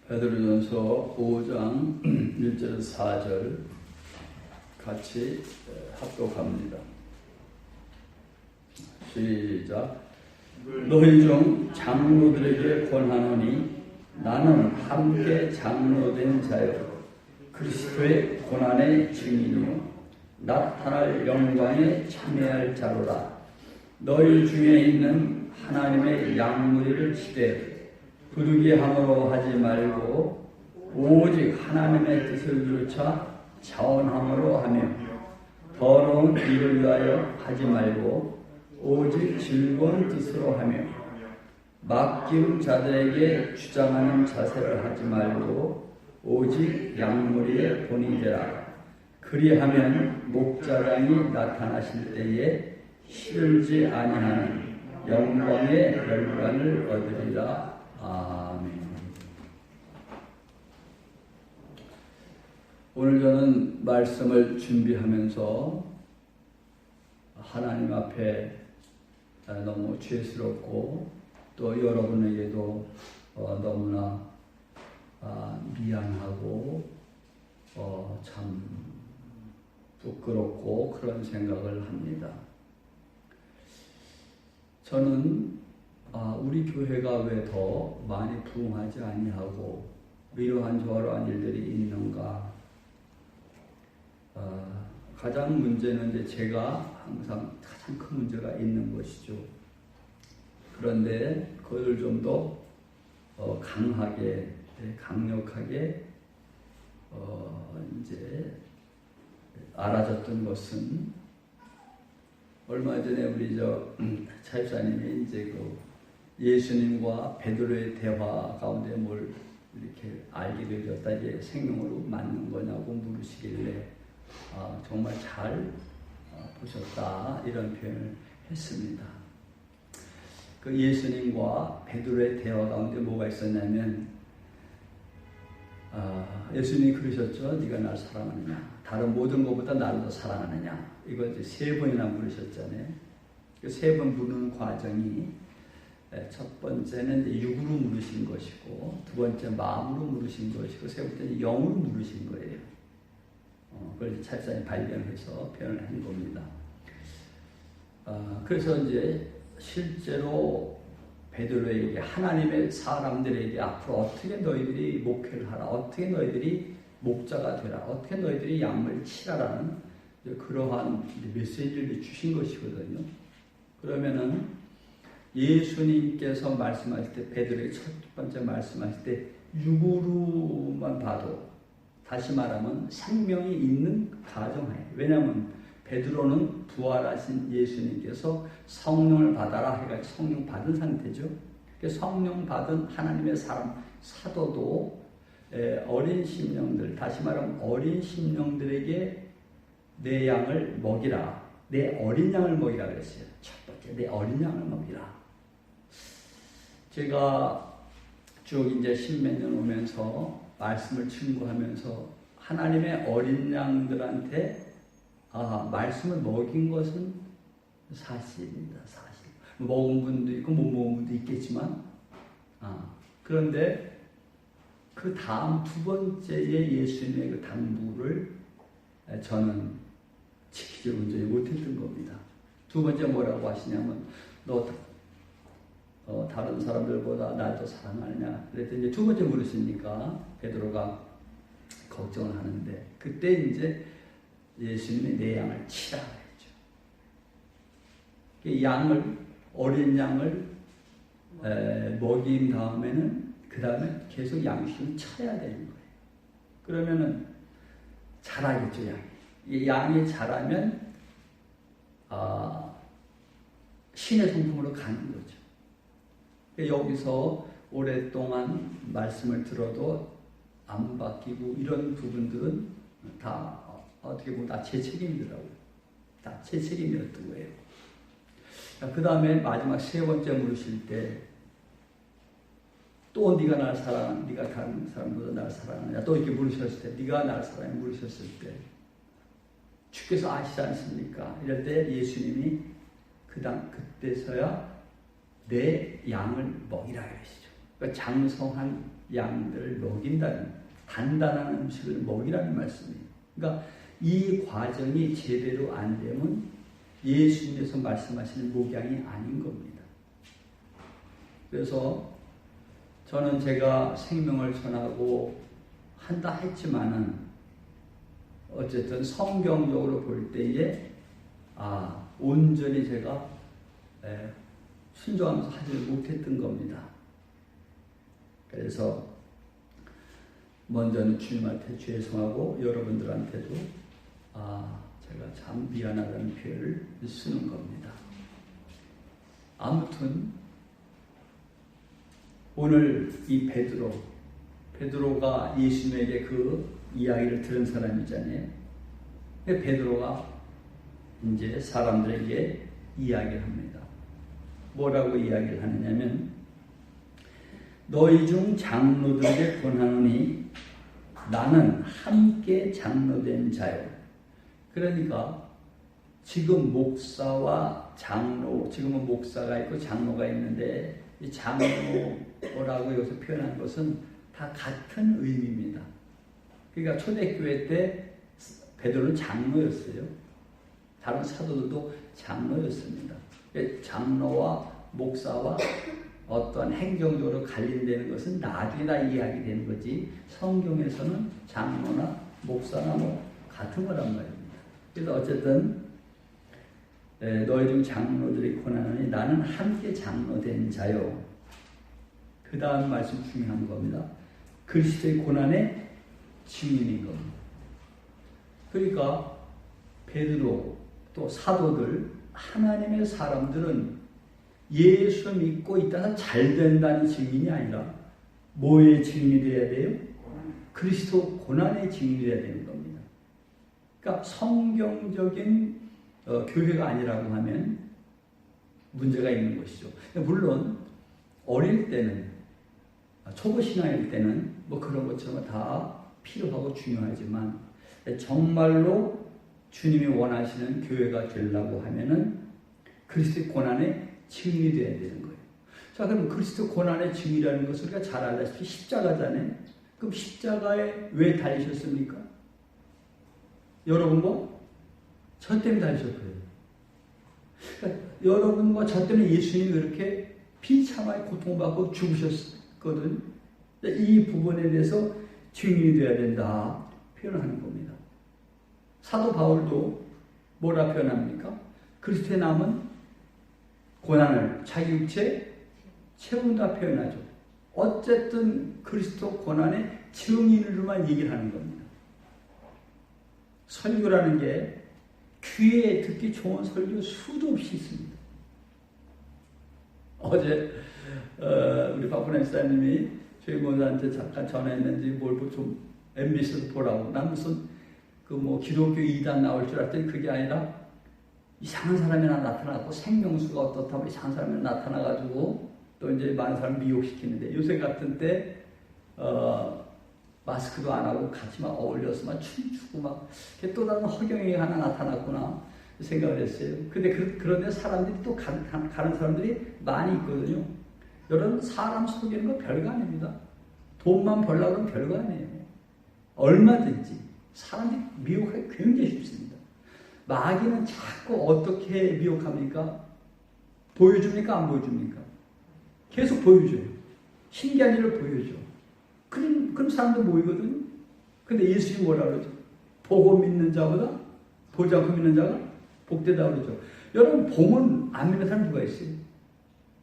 베드로전서 5장 1절 4절 같이 합독합니다. 시작. 너희 중 장로들에게 권하노니 나는 함께 장로된 자요 그리스도의 고난의 증인이요 나타날 영광에 참여할 자로라. 너희 중에 있는 하나님의 양무리를 치되 부르게 함으로 하지 말고 오직 하나님의 뜻을 이루차 자원함으로 하며 더러운 일을 위하여 하지 말고 오직 즐거운 뜻으로 하며 맡김 자들에게 주장하는 자세를 하지 말고 오직 양무리의 본이 되라. 그리하면 목자장이 나타나실 때에 시들지 아니하는 영광의 멸관을 얻으리라. 아멘. 오늘 저는 말씀을 준비하면서 하나님 앞에 너무 죄스럽고 또 여러분에게도 너무나 미안하고 참 부끄럽고 그런 생각을 합니다. 저는 우리 교회가 왜 더 많이 부흥하지 아니하고 이러한 저러한 일들이 있는가? 가장 문제는 이제 제가 항상 가장 큰 문제가 있는 것이죠. 그런데 그것을 좀 더 강하게, 강력하게 이제 알아졌던 것은 얼마 전에 우리 차입사님이 이제 그 예수님과 베드로의 대화 가운데 뭘 이렇게 알게 되었다, 이게 생명으로 맞는 거냐고 물으시길래 정말 잘 보셨다 이런 표현을 했습니다. 그 예수님과 베드로의 대화 가운데 뭐가 있었냐면 예수님이 그러셨죠. 네가 나를 사랑하느냐, 다른 모든 것보다 나를 더 사랑하느냐, 이걸 이제 3번이나 물으셨잖아요. 그 3번 물는 과정이 첫 번째는 이제 육으로 물으신 것이고, 두 번째 마음으로 물으신 것이고, 세 번째는 영으로 물으신 거예요. 그걸 차입사님 발견해서 표현을 한 겁니다. 그래서 이제 실제로 베드로에게, 하나님의 사람들에게 앞으로 어떻게 너희들이 목회를 하라, 어떻게 너희들이 목자가 되라, 어떻게 너희들이 양을 치라라는 그러한 메시지를 주신 것이거든요. 그러면은 예수님께서 말씀하실 때, 베드로에게 첫 번째 말씀하실 때 육으로만 봐도, 다시 말하면 생명이 있는 가정하에, 왜냐하면 베드로는 부활하신 예수님께서 성령을 받아라 해가지고 성령 받은 상태죠. 성령 받은 하나님의 사람, 사도도 어린 심령들, 다시 말하면 어린 심령들에게 내 양을 먹이라, 내 어린 양을 먹이라 그랬어요. 첫 번째, 내 어린 양을 먹이라. 제가 쭉 이제 십몇 년 오면서 말씀을 증거하면서 하나님의 어린 양들한테 말씀을 먹인 것은 사실입니다. 사실. 먹은 분도 있고 못 먹은 분도 있겠지만, 그런데 그 다음 두 번째의 예수님의 그 당부를 저는 지키지 온전히 못했던 겁니다. 두 번째 뭐라고 하시냐면, 너 다른 사람들보다 날 더 사랑하느냐? 그랬더니 이제 두 번째 물으시니까 베드로가 걱정을 하는데, 그때 이제 예수님이 내 양을 치라 그랬죠. 양을, 어린 양을 먹인 다음에는 그 다음에 계속 양심을 쳐야 되는 거예요. 그러면은 자라겠죠, 양이. 이 양이 자라면 신의 성품으로 가는 거죠. 여기서 오랫동안 말씀을 들어도 안 바뀌고 이런 부분들은 다 어떻게 보면 다 제 책임이더라고요. 다 제 책임이었던 거예요. 그 다음에 마지막 세 번째 물으실 때, 또 네가 나를 사랑하느냐, 네가 다른 사람보다 나를 사랑하느냐, 또 이렇게 물으셨을 때, 네가 나를 사랑해 물으셨을 때, 주께서 아시지 않습니까? 이럴 때 예수님이 그때서야 내 양을 먹이라 그러시죠. 그러니까 장성한 양들을 먹인다는, 단단한 음식을 먹이라는 말씀이에요. 그러니까 이 과정이 제대로 안 되면 예수님께서 말씀하시는 목양이 아닌 겁니다. 그래서 저는 제가 생명을 전하고 한다 했지만은 어쨌든 성경적으로 볼 때에 온전히 제가 순종하면서 하지 못했던 겁니다. 그래서 먼저는 주님한테 죄송하고 여러분들한테도 제가 참 미안하다는 표현을 쓰는 겁니다. 아무튼 오늘 이 베드로가 예수님에게 그 이야기를 들은 사람이잖아요. 베드로가 이제 사람들에게 이야기를 합니다. 뭐라고 이야기를 하느냐면, 너희 중 장로들에게 권하노니 나는 함께 장로된 자요. 그러니까 지금 목사와 장로, 지금은 목사가 있고 장로가 있는데 이 장로라고 여기서 표현한 것은 다 같은 의미입니다. 그러니까 초대교회 때 베드로는 장로였어요. 다른 사도들도 장로였습니다. 장로와 목사와 어떤 행정적으로 갈린다는 것은 나중에 다 이야기되는 거지, 성경에서는 장로나 목사나 같은 거란 말입니다. 그래서 어쨌든 너희 중 장로들이 권하노니 나는 함께 장로된 자요. 그 다음 말씀 중요한 겁니다. 그리스도의 고난의 증인인 겁니다. 그러니까 베드로 또 사도들, 하나님의 사람들은 예수 믿고 있다가 잘 된다는 증인이 아니라 뭐의 증인이 되어야 돼요? 그리스도 고난의 증인이 되어야 되는 겁니다. 그러니까 성경적인 교회가 아니라고 하면 문제가 있는 것이죠. 물론 어릴 때는, 초보 신앙일 때는 그런 것처럼 다 필요하고 중요하지만 정말로 주님이 원하시는 교회가 되려고 하면은 그리스도의 고난의 증인이 되어야 되는 거예요. 자, 그럼 그리스도 고난의 증인이라는 것을 우리가 잘 알다시피 십자가잖아요. 그럼 십자가에 왜 달리셨습니까? 여러분과 저 때문에 달리셨거든요. 그러니까 여러분과 저 때문에 예수님이 그렇게 비참하게 고통받고 죽으셨거든요. 이 부분에 대해서 증인이 되어야 된다 표현하는 겁니다. 사도 바울도 뭐라 표현합니까? 그리스도의 남은 고난을 자기 육체에 채운다 표현하죠. 어쨌든 그리스도 고난의 증인으로만 얘기를 하는 겁니다. 설교라는 게 귀에 듣기 좋은 설교 수도 없이 있습니다. 어제 우리 박근혜 목사님이 저희 목사한테 잠깐 전화했는지 뭘 좀 MBC에서 보라고. 난 무슨 기독교 이단 나올 줄 알았더니 그게 아니라 이상한 사람이 하나 나타나고 생명수가 어떻다고 이상한 사람이 나타나가지고 또 이제 많은 사람 미혹시키는데, 요새 같은 때 마스크도 안 하고 같이 막 어울려서 막 춤추고 막 또 다른 허경영이 하나 나타났구나 생각을 했어요. 근데 그런데 사람들이 또 가는 사람들이 많이 있거든요. 여러분, 사람 속이는 거 별거 아닙니다. 돈만 벌려고 하면 별거 아니에요. 얼마든지 사람들이 미혹하기 굉장히 쉽습니다. 마귀는 자꾸 어떻게 미혹합니까? 보여줍니까? 안 보여줍니까? 계속 보여줘요. 신기한 일을 보여줘. 그럼 사람들 모이거든요. 근데 예수님이 뭐라 그러죠? 보고 믿는 자보다 보지 않고 믿는 자가 복되다 그러죠. 여러분, 보면 안 믿는 사람 누가 있어요?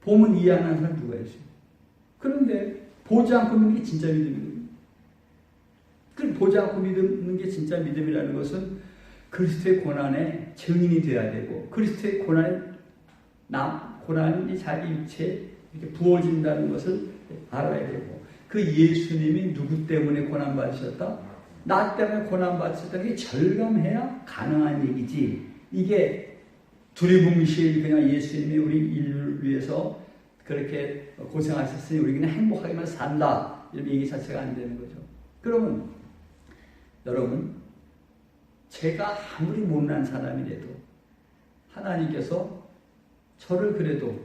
보면 이해 안 하는 사람 누가 있어요? 그런데 보지 않고 믿는 게 진짜 믿음이거든요. 그럼 보지 않고 믿는 게 진짜 믿음이라는 것은 그리스도의 고난의 증인이 되어야 되고, 그리스도의 고난이 자기 육체에 이렇게 부어진다는 것을 알아야 되고, 그 예수님이 누구 때문에 고난받으셨다? 나 때문에 고난받으셨다는 게 절감해야 가능한 얘기지. 이게 두리뭉실 그냥 예수님이 우리 인류를 위해서 그렇게 고생하셨으니 우리 그냥 행복하게만 산다, 이런 얘기 자체가 안 되는 거죠. 그러면 여러분, 제가 아무리 못난 사람이라도 하나님께서 저를 그래도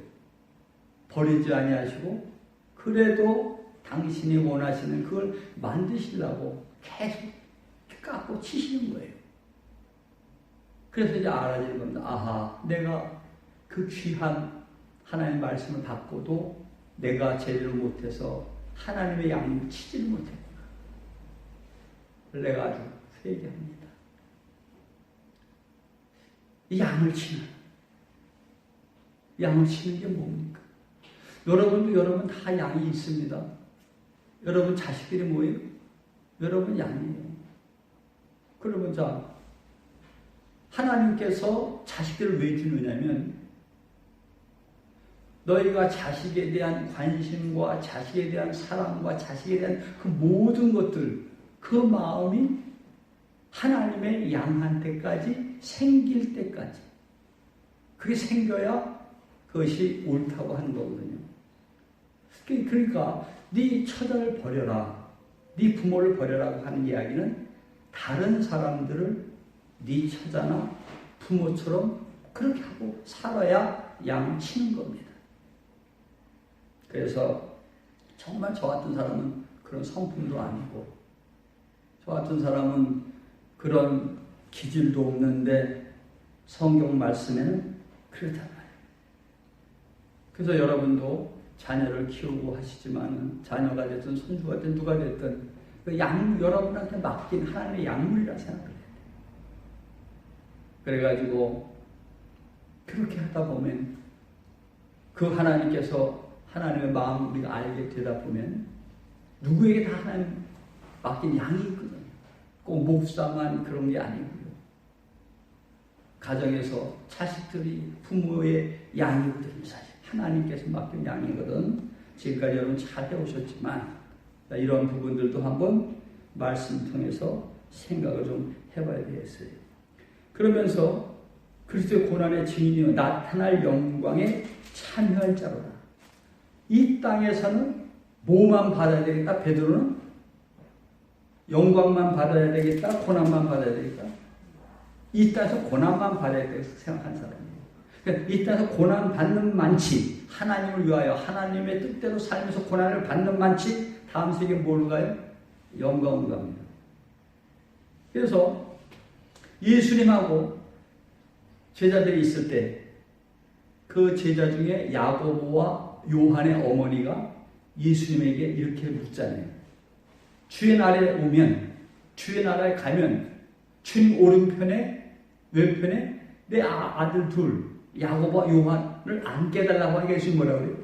버리지 아니하시고 그래도 당신이 원하시는 그걸 만드시려고 계속 깎고 치시는 거예요. 그래서 이제 알아지는 겁니다. 아하, 내가 그 귀한 하나님의 말씀을 받고도 내가 제대로 못해서 하나님의 양을 치지를 못했구나. 내가 아주 회개합니다. 이 양을 치는 게 뭡니까? 여러분 다 양이 있습니다. 여러분 자식들이 뭐예요? 여러분 양이에요. 그러면 자, 하나님께서 자식들을 왜 주느냐면 너희가 자식에 대한 관심과 자식에 대한 사랑과 자식에 대한 그 모든 것들, 그 마음이 하나님의 양한테까지 생길 때까지 그게 생겨야 그것이 옳다고 하는 거거든요. 그러니까 네 처자를 버려라, 네 부모를 버려라고 하는 이야기는 다른 사람들을 네 처자나 부모처럼 그렇게 하고 살아야 양치는 겁니다. 그래서 정말 저 같은 사람은 그런 성품도 아니고 저 같은 사람은 그런 기질도 없는데 성경 말씀에는 그렇단 말이에요. 그래서 여러분도 자녀를 키우고 하시지만 자녀가 됐든 손주가 됐든 누가 됐든 그 여러분한테 맡긴 하나님의 약물이라 생각해야 돼요. 그래가지고 그렇게 하다 보면 그 하나님께서 하나님의 마음을 우리가 알게 되다 보면 누구에게 다 하나님 맡긴 양이 있거든요. 꼭 목사만 그런 게 아니고요. 가정에서 자식들이 부모의 양이거든요. 사실 하나님께서 맡긴 양이거든. 지금까지 여러분 잘 해오셨지만 이런 부분들도 한번 말씀 통해서 생각을 좀 해봐야 되겠어요. 그러면서 그리스도의 고난의 증인이요 나타날 영광에 참여할 자로다. 이 땅에서는 뭐만 받아야 되겠다? 베드로는 영광만 받아야 되겠다? 고난만 받아야 되겠다? 이 땅에서 고난만 받아야 되겠다 생각한 사람이에요. 그러니까 이 땅에서 고난 받는 만치 하나님을 위하여 하나님의 뜻대로 살면서 고난을 받는 만치 다음 세계에 뭘 가요? 영광을 갑니다. 그래서 예수님하고 제자들이 있을 때 그 제자 중에 야고보와 요한의 어머니가 예수님에게 이렇게 묻잖아요. 주의 날에 오면, 주의 나라에 가면 주님 오른편에 왼편에 내 아들 둘 야고보와 요한을 앉게 해달라고 하니까 예수님 뭐라고 그래요?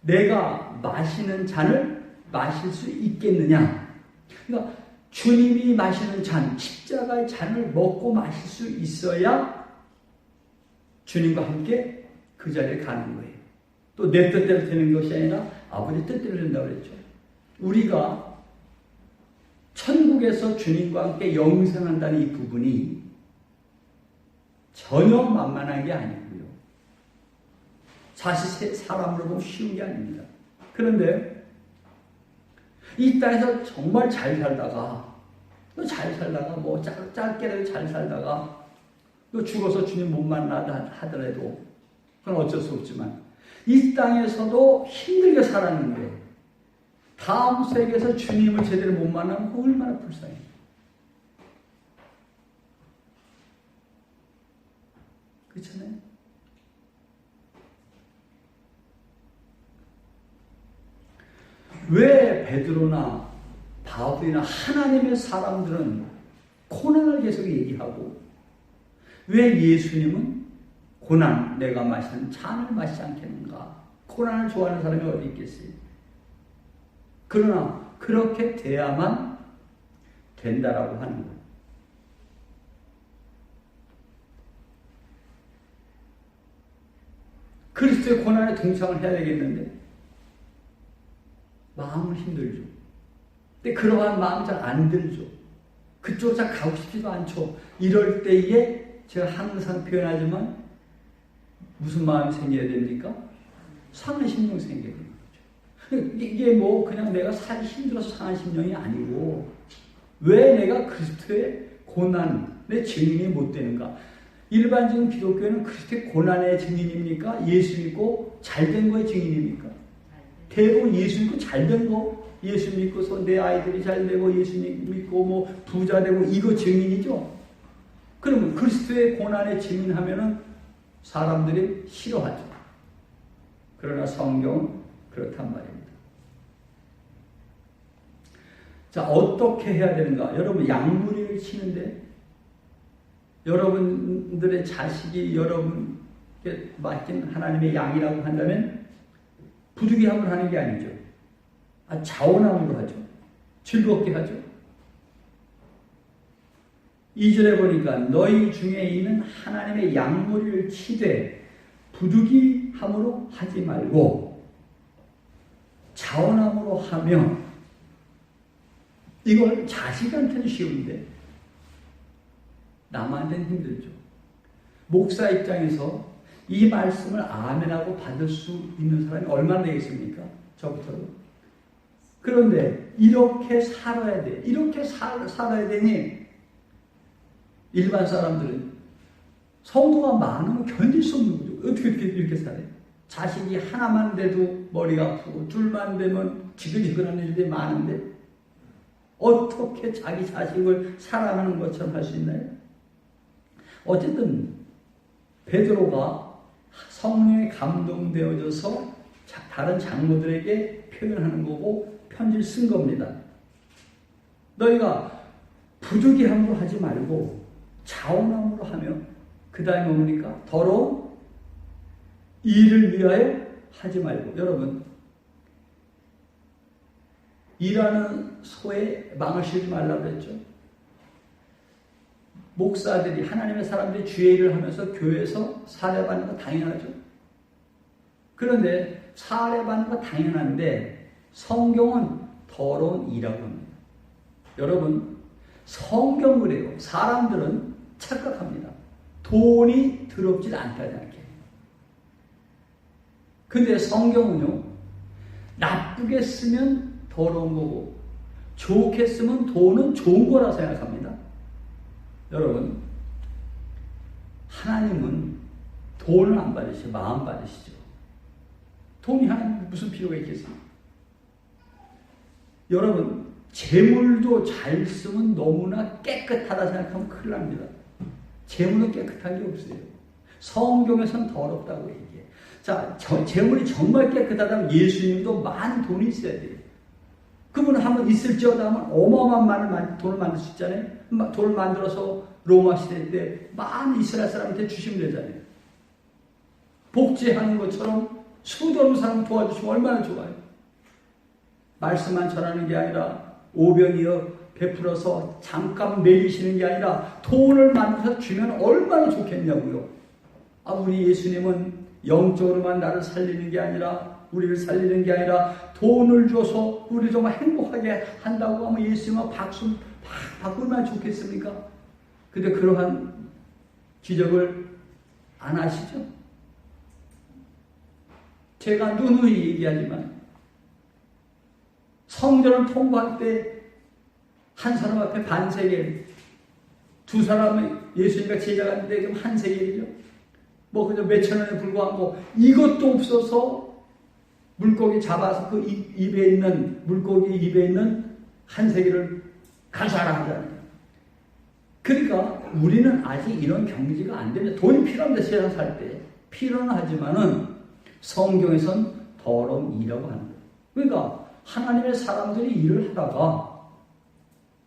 내가 마시는 잔을 마실 수 있겠느냐? 그러니까 주님이 마시는 잔, 십자가의 잔을 먹고 마실 수 있어야 주님과 함께 그 자리에 가는 거예요. 또 내 뜻대로 되는 것이 아니라 아버지 뜻대로 된다고 그랬죠. 우리가 천국에서 주님과 함께 영생한다는 이 부분이 전혀 만만한 게 아니고요. 사실 사람으로 보면 쉬운 게 아닙니다. 그런데 이 땅에서 정말 잘 살다가 뭐 짧게라도 잘 살다가 또 죽어서 주님 못 만나다 하더라도 그건 어쩔 수 없지만 이 땅에서도 힘들게 살았는데 다음 세계에서 주님을 제대로 못 만나면 얼마나 불쌍해요. 그렇잖아요. 왜 베드로나 바울이나 하나님의 사람들은 고난을 계속 얘기하고 왜 예수님은 고난, 내가 마시는 잔을 마시지 않겠는가? 고난을 좋아하는 사람이 어디 있겠어요? 그러나 그렇게 돼야만 된다라고 하는 거예요. 그리스도의 고난에 동참을 해야 되겠는데 마음은 힘들죠. 근데 그러한 마음이 잘 안 들죠. 그쪽으로 잘 가고 싶지도 않죠. 이럴 때에 제가 항상 표현하지만 무슨 마음이 생겨야 됩니까? 상한 심령 생겨야 되는 거죠. 이게 뭐 그냥 내가 살기 힘들어서 상한 심령이 아니고 왜 내가 그리스도의 고난의 증인이 못 되는가? 일반적인 기독교는 그리스도의 고난의 증인입니까? 예수 믿고 잘된 거의 증인입니까? 대부분 예수 믿고 잘 된 거, 예수 믿고서 내 아이들이 잘 되고 예수 믿고 뭐 부자 되고 이거 증인이죠. 그러면 그리스도의 고난에 증인하면은 사람들이 싫어하죠. 그러나 성경은 그렇단 말입니다. 자, 어떻게 해야 되는가? 여러분 양무리를 치는데 여러분들의 자식이 여러분께 맡긴 하나님의 양이라고 한다면 부득이함을 하는 게 아니죠. 자원함으로 하죠. 즐겁게 하죠. 2절에 보니까 너희 중에 있는 하나님의 양무리를 치되 부득이함으로 하지 말고 자원함으로 하며. 이걸 자식한테는 쉬운데 남한테는 힘들죠. 목사 입장에서 이 말씀을 아멘하고 받을 수 있는 사람이 얼마나 되겠습니까? 저부터도. 그런데 이렇게 살아야 돼. 이렇게 살아야 되니 일반 사람들은 성도가 많으면 견딜 수 없는 거죠. 어떻게 이렇게 살아요? 자식이 하나만 돼도 머리가 아프고 둘만 되면 지글지글한 일들이 많은데 어떻게 자기 자식을 사랑하는 것처럼 할 수 있나요? 어쨌든 베드로가 성령에 감동되어져서 다른 장로들에게 표현하는 거고 편지를 쓴 겁니다. 너희가 부득이함으로 하지 말고 자원함으로 하며 그 다음에 뭡니까? 더러운 일을 위하여 하지 말고. 여러분 일하는 소에 망을 씌우지 말라고 그랬죠. 목사들이 하나님의 사람들이 주의 일을 하면서 교회에서 사례받는 거 당연하죠. 그런데 사례받는 거 당연한데 성경은 더러운 일이라고 합니다. 여러분 성경 그래요. 사람들은 착각합니다. 돈이 더럽지 않다지 않게. 근데 성경은요, 나쁘게 쓰면 더러운 거고 좋게 쓰면 돈은 좋은 거라 생각합니다. 여러분 하나님은 돈을 안 받으시죠. 마음 받으시죠. 돈이 하나님 무슨 필요가 있겠습니까? 여러분 재물도 잘 쓰면 너무나 깨끗하다 생각하면 큰일 납니다. 재물은 깨끗한 게 없어요. 성경에서는 더럽다고 얘기해요. 자, 재물이 정말 깨끗하다면 예수님도 많은 돈이 있어야 돼요. 그분은 한번 있을지어다 하면 어마어마한 돈을 만들 수 있잖아요. 돈을 만들어서 로마 시대 때 많은 이스라엘 사람한테 주시면 되잖아요. 복지하는 것처럼 수도 없는 사람 도와주시면 얼마나 좋아요. 말씀만 전하는 게 아니라 오병이어 베풀어서 잠깐 먹이시는 게 아니라 돈을 만들어서 주면 얼마나 좋겠냐고요. 우리 예수님은 영적으로만 나를 살리는 게 아니라 우리를 살리는 게 아니라 돈을 줘서 우리 정말 행복하게 한다고 하면 예수님은 박수 받고 얼마나 좋겠습니까? 근데 그러한 기적을 안 하시죠? 제가 누누이 얘기하지만 성전을 통과할 때 한 사람 앞에 반세겔, 두 사람의 예수님과 제자가 있는데 그럼 한 세겔이죠. 뭐 그저 몇천 원에 불과하고 이것도 없어서 물고기 잡아서 그 입에 있는 물고기 입에 있는 한 세겔을 간수하라 하잖아요. 그러니까 우리는 아직 이런 경지가 안 되면 돈이 필요합니다. 세상 살 때 필요는 하지만은 성경에선 더러운 일이라고 하는 거예요. 그러니까 하나님의 사람들이 일을 하다가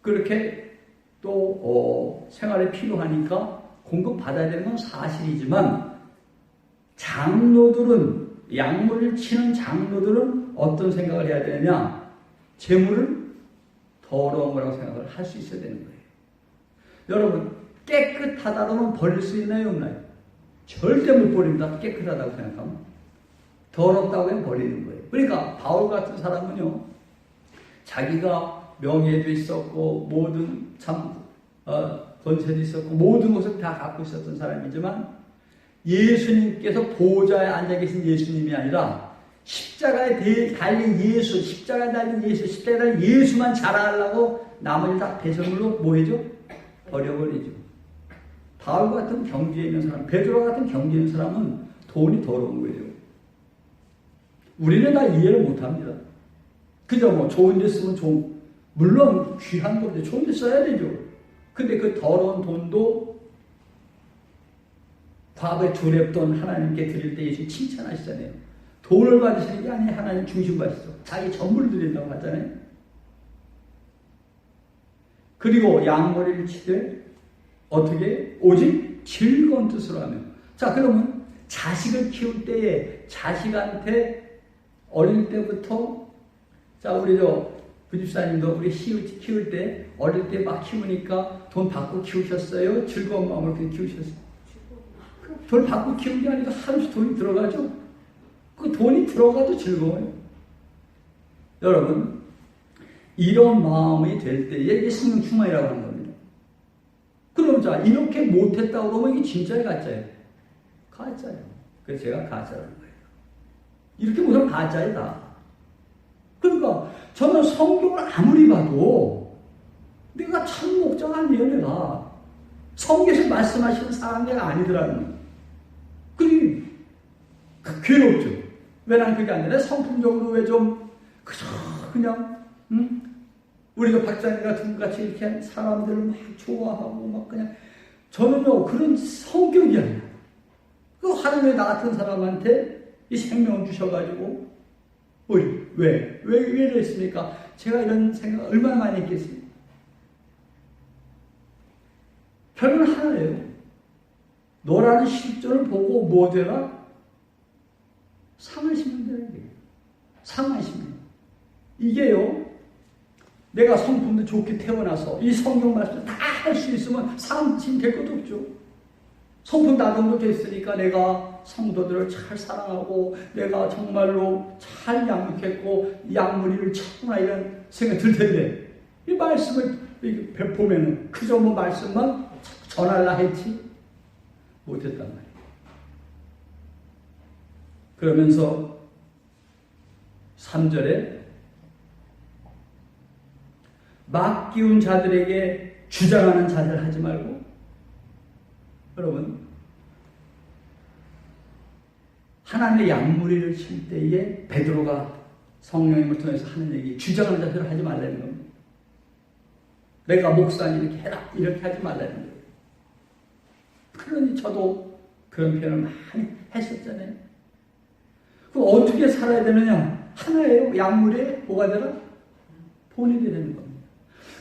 그렇게 또 생활에 필요하니까 공급받아야 되는 건 사실이지만 장로들은 양무리를 치는 장로들은 어떤 생각을 해야 되느냐? 재물을 더러운 거라고 생각을 할 수 있어야 되는 거예요. 여러분 깨끗하다고는 버릴 수 있나요? 없나요? 절대 못 버립니다. 깨끗하다고 생각하면. 더럽다고 하면 버리는 거예요. 그러니까 바울 같은 사람은요, 자기가 명예도 있었고 모든 권세도 있었고 모든 것을 다 갖고 있었던 사람이지만 예수님께서 보좌에 앉아 계신 예수님이 아니라 십자가에 달린 예수, 십자가에 달린 예수, 십자가에 달린 예수만 자랑하려고 나머지 다 배설물로 뭐 해줘? 버려버리죠. 바울 같은 경지에 있는 사람, 베드로 같은 경지에 있는 사람은 돈이 더러운 거예요. 우리는 다 이해를 못합니다. 그저 뭐 좋은 데 쓰면 물론 귀한 건데 좋은 데 써야 되죠. 근데 그 더러운 돈도 과거의 두렵돈 하나님께 드릴 때 예수 칭찬하시잖아요. 돈을 받으시는 게 아니에요. 하나님 중심 받으시죠. 자기 전부를 드린다고 하잖아요. 그리고 양머리를 치되 어떻게? 오직 즐거운 뜻으로 하며. 자, 그러면 자식을 키울 때에 자식한테 어릴 때부터 자, 우리 부집사님도 우리 키울 때 어릴 때 막 키우니까 돈 받고 키우셨어요? 즐거운 마음으로 그렇게 키우셨어요? 돈 받고 키운 게 아니고 하루씩 돈이 들어가죠? 그 돈이 들어가도 즐거워요. 여러분, 이런 마음이 될 때에 이게 성령 충만이라고 하는 겁니다. 그럼 자, 이렇게 못했다고 그러면 이게 진짜예요, 가짜예요? 가짜예요. 그래서 제가 가짜라는 거예요. 이렇게 못하면 가짜예요, 다. 그러니까 저는 성경을 아무리 봐도 내가 참 목자가 아니에요, 내가. 성경에서 말씀하시는 사람 내가 아니더라는 거예요. 괴롭죠. 왜 난 그게 안 되나? 성품적으로 왜 좀 그냥 우리 박사님 같은 것 같이 이렇게 사람들을 막 좋아하고 막 그냥 저는요 그런 성격이 아니에요. 그 하나님의 나 같은 사람한테 이 생명을 주셔가지고 왜 이랬습니까? 제가 이런 생각 얼마나 많이 했겠습니까? 결국은 하나예요. 너라는 실존을 보고 뭐 되라? 상을 심는 되는 거예요. 상을 심는. 이게요. 내가 성품도 좋게 태어나서 이 성경 말씀 다 할 수 있으면 상 지금 될 것도 없죠. 성품 나정도 됐으니까 내가 성도들을 잘 사랑하고 내가 정말로 잘 양육했고 양무리를 쳤구나 이런 생각이 들 텐데 이 말씀을 보면은 그저 뭐 말씀만 전하려 했지 못했단 말이에요. 그러면서 3절에 막 기운 자들에게 주장하는 자들 하지 말고 여러분 하나님의 양무리를 칠 때에 베드로가 성령님을 통해서 하는 얘기 주장하는 자들을 하지 말라는 겁니다. 내가 목사님 이렇게 해라 이렇게 하지 말라는 거예요. 그러니 저도 그런 표현을 많이 했었잖아요. 그럼 어떻게 살아야 되느냐? 하나예요. 양물에 뭐가 되라? 본이 되는 겁니다.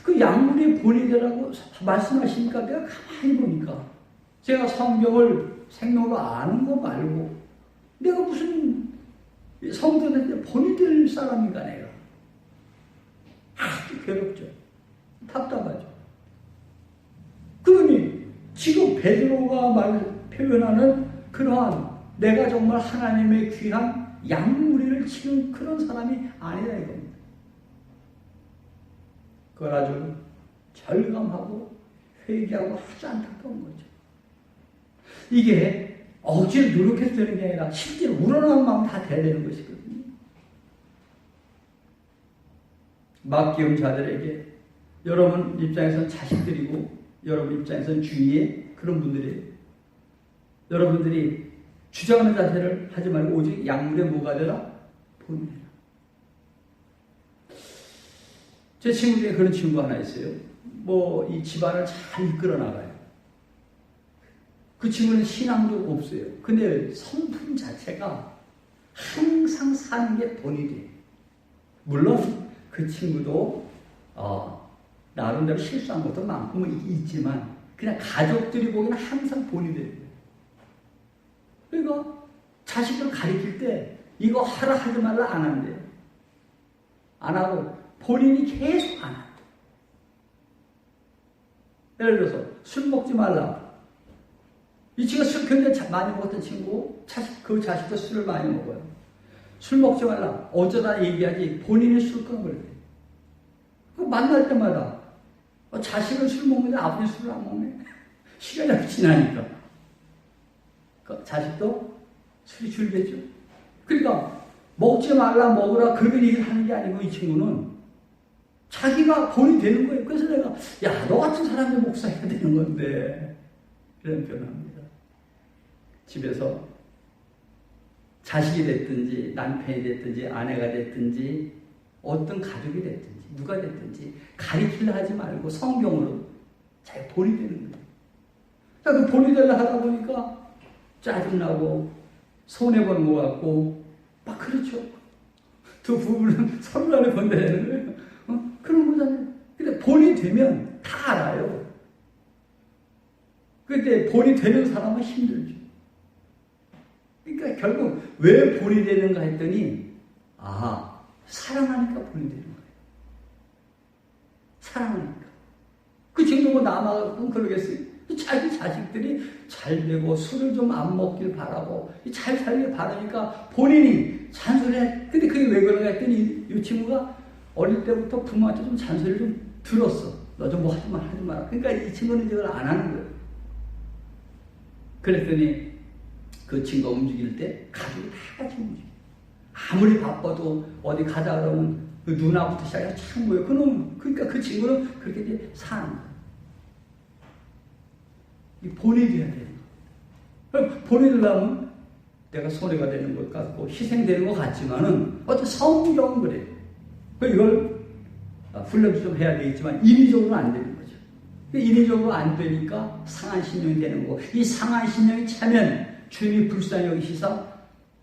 그 양물에 본이 되라고 말씀하시니까 내가 가만히 보니까 제가 성경을 생명으로 아는 거 말고 내가 무슨 성도들한테 본이 될 사람인가 내가. 아주 괴롭죠. 답답하죠. 그러니 지금 베드로가 표현하는 그러한 내가 정말 하나님의 귀한 양무리를 치는 그런 사람이 아니라 이겁니다. 그걸 아주 절감하고 회개하고 아주 안타까운 거죠. 이게 억지로 노력해서 되는 게 아니라 실제로 우러나는 마음 다 돼야 되는 것이거든요. 막기운 자들에게 여러분 입장에서는 자식들이고 여러분 입장에서는 주위에 그런 분들이에요. 여러분들이 주장하는 자세를 하지 말고 오직 양물에 뭐가 되라? 본이 되라. 제 친구 중에 그런 친구가 하나 있어요. 뭐 이 집안을 잘 이끌어 나가요. 그 친구는 신앙도 없어요. 근데 성품 자체가 항상 사는 게 본이 돼요. 물론 그 친구도 나름대로 실수한 것도 많고 있지만 그냥 가족들이 보기에는 항상 본이 돼요. 그러니까 자식을 가르칠 때 이거 하라 하지 말라 안 한대요. 안 하고 본인이 계속 안 한대요. 예를 들어서 술 먹지 말라. 이 친구가 술 굉장히 많이 먹었던 친구, 그 자식도 술을 많이 먹어요. 술 먹지 말라. 어쩌다 얘기하지 본인이 술 끊어버려요. 만날 때마다 자식은 술 먹는데 아버지 술을 안 먹네. 시간이 지나니까. 자식도 술이 줄겠죠. 그러니까 먹지 말라 먹으라 그런 얘기를 하는 게 아니고 이 친구는 자기가 본이 되는 거예요. 그래서 내가 너 같은 사람이 목사해야 되는 건데 이런 표현을 합니다. 집에서 자식이 됐든지 남편이 됐든지 아내가 됐든지 어떤 가족이 됐든지 누가 됐든지 가리키려 하지 말고 성경으로 잘 본이 되는 거예요. 그 본이 되려 하다 보니까 짜증나고 손해보는 것 같고 막 그렇죠. 두 부부는 서로 간에 본다는 거예요. 그런 거잖아요. 근데 본이 되면 다 알아요. 그때 본이 되는 사람은 힘들죠. 그러니까 결국 왜 본이 되는가 했더니 사랑하니까 본이 되는 거예요. 사랑하니까. 그 지금 뭐 남아가고 그러겠어요. 자기 자식들이 잘 되고 술을 좀 안 먹길 바라고 잘 살길 바라니까 본인이 잔소리해. 근데 그게 왜 그런가 했더니 이 친구가 어릴 때부터 부모한테 좀 잔소리를 좀 들었어. 너 좀 뭐 하지 마라. 그러니까 이 친구는 이걸 안 하는 거예요. 그랬더니 그 친구가 움직일 때 가족이 다 같이 움직여. 아무리 바빠도 어디 가자 그러면 그 누나부터 시작해서 참 모여. 그러니까 그 친구는 그렇게 이제 사는 거예요. 이 본이 돼야 되는 거예요. 그럼 본이 되려면 내가 손해가 되는 것 같고 희생되는 것 같지만은 어떤 성경은 그래요. 이걸 훈련 좀 해야 되겠지만 인위적으로는 안 되는 거죠. 인위적으로 안 되니까 상한 신령이 되는 거고 이 상한 신령이 차면 주님이 불쌍히 여기시사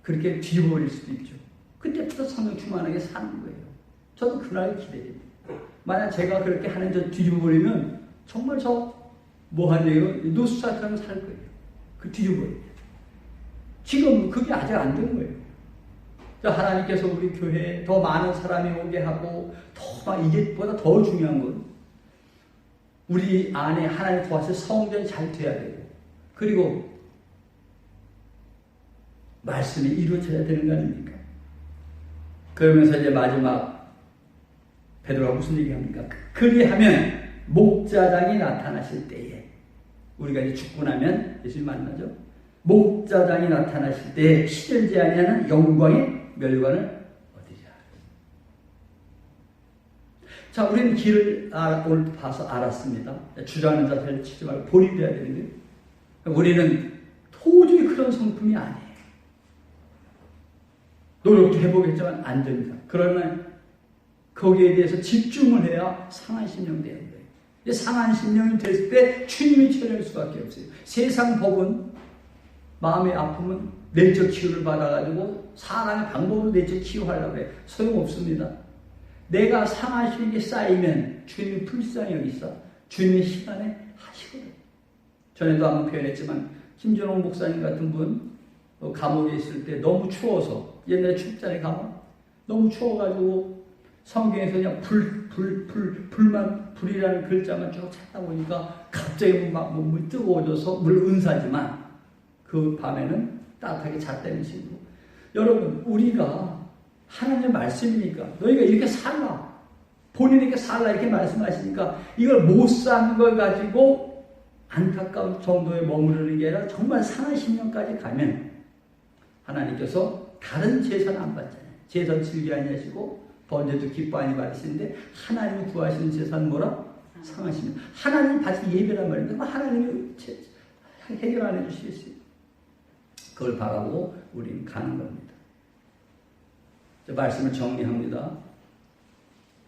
그렇게 뒤집어버릴 수도 있죠. 그때부터 성령 충만하게 사는 거예요. 저도 그날 기대해요. 만약 제가 그렇게 하는 저 뒤집어버리면 정말 뭐한 얘기로 노숙자처럼 살 거예요. 그 뒤집어요. 지금 그게 아직 안 된 거예요. 하나님께서 우리 교회에 더 많은 사람이 오게 하고 이게보다 더 중요한 건 우리 안에 하나님 도와서 성전이 잘 돼야 되고 그리고 말씀이 이루어져야 되는 거 아닙니까? 그러면서 이제 마지막 베드로가 무슨 얘기합니까? 그리하면 목자장이 나타나실 때에 우리가 이제 죽고 나면 예수님 만나죠. 목자장이 나타나실 때에 시들지 아니하는 영광의 멸관을 얻으리라. 자, 우리는 길을 오늘 봐서 알았습니다. 주저하는 자세를 치지 말고 본이 되어야 되는 거예요. 우리는 도저히 그런 성품이 아니에요. 노력도 해보겠지만 안 됩니다. 그러나 거기에 대해서 집중을 해야 상한 심령 되는 거예요. 상한 심령이 됐을 때 주님이 처리할 수밖에 없어요. 세상 법은 마음의 아픔은 내적 치유를 받아가지고 사람의 방법으로 내적 치유하려고 해요. 소용없습니다. 내가 상한 심령이 쌓이면 주님이 불쌍히 여기사 주님의 시간에 하시거든요. 전에도 한번 표현했지만 김준홍 목사님 같은 분 감옥에 있을 때 너무 추워서 옛날에 춥잖아요. 감옥 너무 추워가지고 성경에서 그냥 불이라는 글자만 쭉 찾다 보니까 갑자기 막 몸이 뜨거워져서 물론 은사지만 그 밤에는 따뜻하게 잤다는 식으로. 여러분 우리가 하나님의 말씀이니까 너희가 이렇게 살라 본인에게 살라 이렇게 말씀하시니까 이걸 못 사는 걸 가지고 안타까운 정도에 머무르는 게 아니라 정말 상한 심령까지 가면 하나님께서 다른 제사 안 받잖아요. 제사 즐기 아니하시고 번제도 기뻐하니 받으시는데 하나님이 구하시는 제사는 뭐라? 상하시면 하나님 받은 예배란 말인데 하나님이 해결 안 해주시겠어요? 그걸 바라보고 우리는 가는 겁니다. 말씀을 정리합니다.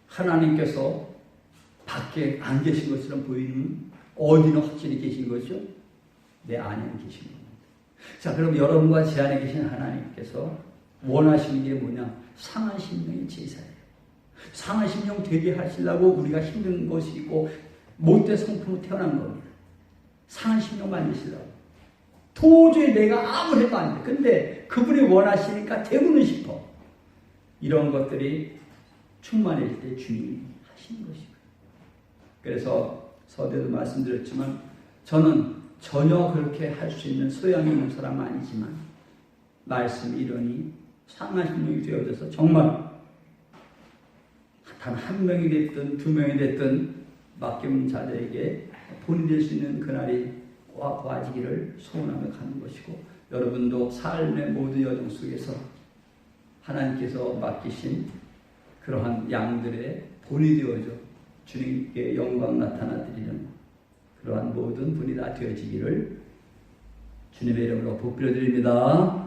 하나님께서 밖에 안 계신 것처럼 보이는 어디는 확실히 계신 거죠? 내 안에는 계신 겁니다. 자, 그럼 여러분과 제 안에 계신 하나님께서 원하시는 게 뭐냐? 상한 심령의 제사예요. 상한 심령 되게 하시려고 우리가 힘든 것이 있고 못된 성품으로 태어난 겁니다. 상한 심령 만드시려고. 도저히 내가 아무리 해도 안 돼. 근데 그분이 원하시니까 되고는 싶어. 이런 것들이 충만해질 때 주님이 하시는 것이고요. 그래서 서대도 말씀드렸지만 저는 전혀 그렇게 할 수 있는 소양이 있는 사람은 아니지만 말씀 이론이 상한 심령이 되어져서 정말 단 한 명이 됐든 두 명이 됐든 맡김 자들에게 본이 될 수 있는 그날이 꼭 와지기를 소원하며 가는 것이고 여러분도 삶의 모든 여정 속에서 하나님께서 맡기신 그러한 양들의 본이 되어져 주님께 영광 나타나드리는 그러한 모든 분이 다 되어지기를 주님의 이름으로 복빌어드립니다.